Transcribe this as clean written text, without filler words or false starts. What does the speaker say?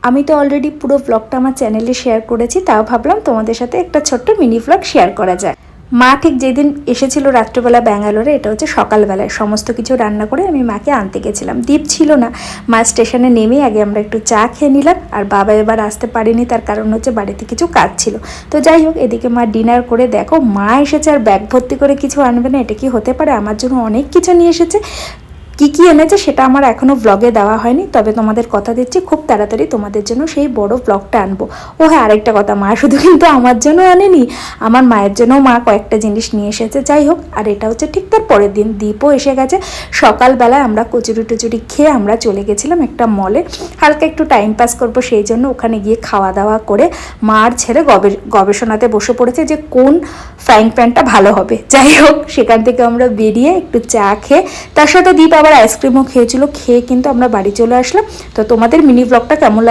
আমি তো অলরেডি পুরো ব্লগটা আমার চ্যানেলে শেয়ার করেছি, তাও ভাবলাম তোমাদের সাথে একটা ছোট্ট মিনি ব্লগ শেয়ার করা যায়। মা ঠিক যেদিন এসেছিল রাত্রেবেলা ব্যাঙ্গালোরে, এটা হচ্ছে সকালবেলায় সমস্ত কিছু রান্না করে আমি মাকে আনতে গেছিলাম। দীপ ছিল না, মা স্টেশনে নেমে আগে আমরা একটু চা খেয়ে নিলাম। আর বাবা এবার আসতে পারেনি, তার কারণ হচ্ছে বাড়িতে কিছু কাজ ছিল। তো যাই হোক, এদিকে মা ডিনার করে, দেখো মা এসেছে আর ব্যাগ ভর্তি করে কিছু আনবে না, এটা কি হতে পারে? আমার জন্য অনেক কিছু নিয়ে এসেছে। কি কি এনেছে সেটা আমার এখনও ব্লগে দেওয়া হয়নি, তবে তোমাদের কথা দিচ্ছি খুব তাড়াতাড়ি তোমাদের জন্য সেই বড় ব্লগটা আনবো। ও হ্যাঁ, আরেকটা কথা, মা শুধু কিন্তু আমার জন্য আনেনি, আমার মায়ের জন্যও মা কয়েকটা জিনিস নিয়ে এসেছে। যাই হোক, আর এটা হচ্ছে ঠিক তার পরের দিন, দীপও এসে গেছে। সকালবেলায় আমরা কচুরি টচুরি খেয়ে আমরা চলে গেছিলাম একটা মলে, হালকা একটু টাইম পাস করবো, সেই জন্য ওখানে গিয়ে খাওয়া দাওয়া করে মার ছেড়ে গবেষণাতে বসে পড়েছে যে কোন ফ্রাইং প্যানটা ভালো হবে। যাই হোক, সেখান থেকে আমরা বেরিয়ে একটু চা খেয়ে, তার সাথে দীপ আবার আইসক্রিমও খেয়েছিল, খেয়ে কিন্তু আমরা বাড়ি চলে আসলাম। তো তোমাদের মিনি ব্লগটা কেমন